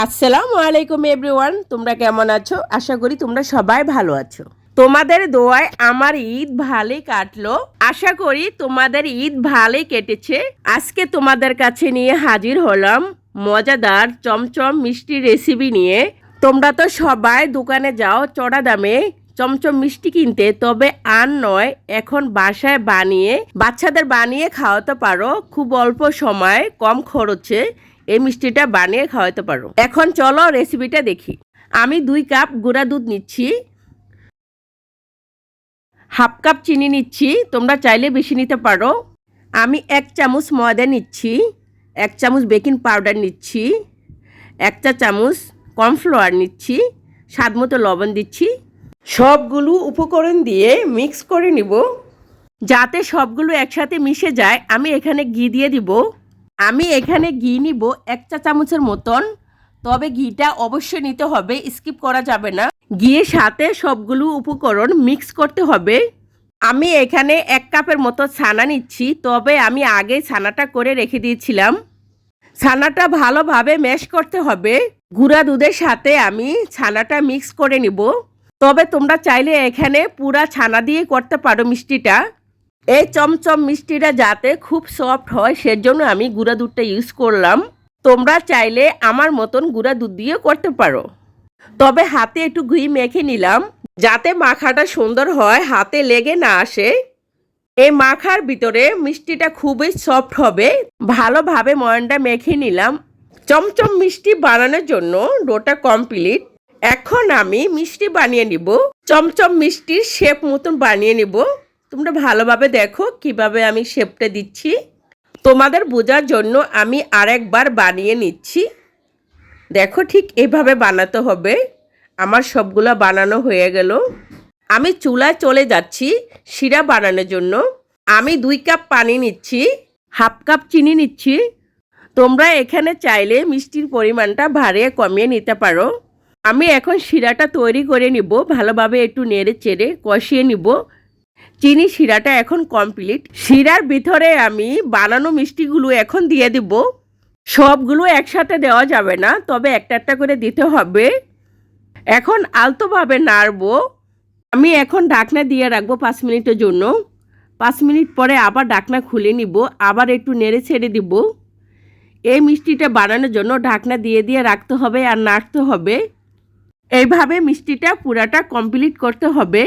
আসসালামু আলাইকুম এভরিওয়ান, তোমরা কেমন আছো? আশা করি তোমরা সবাই ভালো আছো। তোমাদের দোয়ায় আমার ঈদ ভালোই কাটলো। আশা করি তোমাদের ঈদ ভালোই কেটেছে। আজকে তোমাদের কাছে নিয়ে হাজির হলাম মজাদার চমচম মিষ্টি রেসিপি নিয়ে। তোমরা তো সবাই দোকানে যাও চড়া দামে চমচম মিষ্টি কিনতে, তবে আর নয়, এখন বাসায় বানিয়ে বাচ্চাদের বানিয়ে খাওয়াতে পারো খুব অল্প সময় কম খরচে। এই মিষ্টিটা বানিয়ে খাওয়াতে পারো। এখন চলো রেসিপিটা দেখি। আমি 2 কাপ গুঁড়া দুধ নিচ্ছি, হাফ কাপ চিনি নিচ্ছি, তোমরা চাইলে বেশি নিতে পারো। আমি 1 চামচ ময়দা নিচ্ছি, 1 চামচ বেকিং পাউডার নিচ্ছি, 1 চা চামচ কর্নফ্লাওয়ার নিচ্ছি, স্বাদ মতো লবণ দিচ্ছি। সবগুলো উপকরণ দিয়ে মিক্স করে নিব। যাতে সবগুলো একসাথে মিশে যায়, আমি এখানে ঘি দিয়ে দিব। আমি এখানে ঘি নিব 1 চা চামচের মতন, তবে ঘিটা অবশ্যই নিতে হবে, স্কিপ করা যাবে না। ঘিয়ের সাথে সবগুলো উপকরণ মিক্স করতে হবে। আমি এখানে 1 কাপের মতো ছানা নিচ্ছি, তবে আমি আগে ছানাটা করে রেখে দিয়েছিলাম। ছানাটা ভালোভাবে ম্যাশ করতে হবে। গুঁড়া দুধের সাথে আমি ছানাটা মিক্স করে নিব। তবে তোমরা চাইলে এখানে পুরা ছানা দিয়ে করতে পারো মিষ্টিটা। এই চমচম মিষ্টিটা যাতে খুব সফট হয়, সেজন্য আমি গুঁড়া দুধটা ইউজ করলাম। তোমরা চাইলে আমার মতন গুঁড়া দুধ দিয়ে করতে পারো। তবে হাতে একটু ঘি মেখে নিলাম, যাতে মাখাটা সুন্দর হয়, হাতে লেগে না আসে। এই মাখার ভিতরে মিষ্টিটা খুবই সফট হবে। ভালোভাবে ময়ানটা মেখে নিলাম। চমচম মিষ্টি বানানোর জন্য ডোটা কমপ্লিট। এখন আমি মিষ্টি বানিয়ে নিব। চমচম মিষ্টির শেপ মতন বানিয়ে নিব। তোমরা ভালোভাবে দেখো কিভাবে আমি শেপটা দিচ্ছি। তোমাদের বোঝার জন্য আমি আরেকবার বানিয়ে নিচ্ছি। দেখো ঠিক এভাবে বানাতে হবে। আমার সবগুলা বানানো হয়ে গেল। আমি চুলায় চলে যাচ্ছি শিরা বানানোর জন্য। আমি 2 কাপ পানি নিচ্ছি, হাফ কাপ চিনি নিচ্ছি। তোমরা এখানে চাইলে মিষ্টির পরিমাণটা বাড়িয়ে কমিয়ে নিতে পারো। আমি এখন শিরাটা তৈরি করে নিব। ভালোভাবে একটু নেড়ে চেড়ে কষিয়ে নিব। চিনি শিরাটা এখন কমপ্লিট। শিরার ভিতরে আমি বানানো মিষ্টিগুলো এখন দিয়ে দিব। সবগুলো একসাথে দেওয়া যাবে না, তবে একটা একটা করে দিতে হবে। এখন আলতোভাবে নাড়বো। আমি এখন ঢাকনা দিয়ে রাখবো 5 মিনিটের জন্য। 5 মিনিট পরে আবার ঢাকনা খুলে নিব, আবার একটু নেড়ে ছেড়ে দিব। এই মিষ্টিটা বানানোর জন্য ঢাকনা দিয়ে দিয়ে রাখতে হবে আর নাড়তে হবে। এইভাবে মিষ্টিটা পুরাটা কমপ্লিট করতে হবে।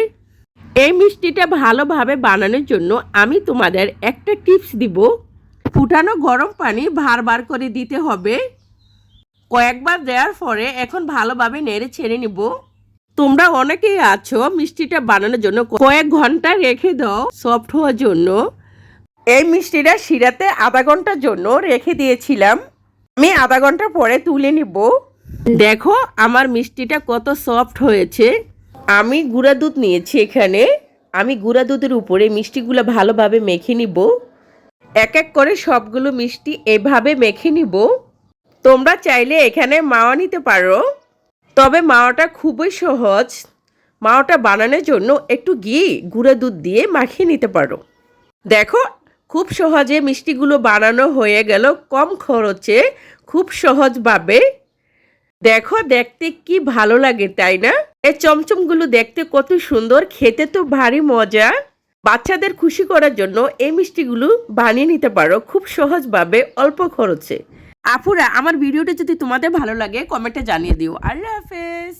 এই মিষ্টিটা ভালোভাবে বানানোর জন্য আমি তোমাদের একটা টিপস দিব। ফুটানো গরম পানি বারবার করে দিতে হবে। কয়েকবার দেওয়ার পরে এখন ভালোভাবে নেড়ে ছেড়ে নিব। তোমরা অনেকেই আছো মিষ্টিটা বানানোর জন্য কয়েক ঘন্টা রেখে দাও সফট হওয়ার জন্য। এই মিষ্টিটা শিরাতে আধা ঘন্টার জন্য রেখে দিয়েছিলাম। আমি আধা ঘন্টা পরে তুলে নিব। দেখো আমার মিষ্টিটা কত সফট হয়েছে। আমি গুঁড়া দুধ নিয়েছি এখানে। আমি গুঁড়া দুধের উপরে মিষ্টিগুলো ভালোভাবে মেখে নিব। এক এক করে সবগুলো মিষ্টি এভাবে মেখে নিব। তোমরা চাইলে এখানে মাওয়া নিতে পারো, তবে মাওয়াটা খুবই সহজ। মাওয়াটা বানানোর জন্য একটু ঘি গুঁড়া দুধ দিয়ে মাখিয়ে নিতে পারো। দেখো খুব সহজে মিষ্টিগুলো বানানো হয়ে গেল, কম খরচে খুব সহজভাবে। দেখো দেখতে কি ভালো লাগে, তাই না? এই চমচমগুলো দেখতে কত সুন্দর, খেতে তো ভারী মজা। বাচ্চাদের খুশি করার জন্য এই মিষ্টিগুলো বানিয়ে নিতে পারো খুব সহজভাবে অল্প খরচে। আপুরা, আমার ভিডিওটা যদি তোমাদের ভালো লাগে কমেন্টে জানিয়ে দিও। আল্লাহ হাফেজ।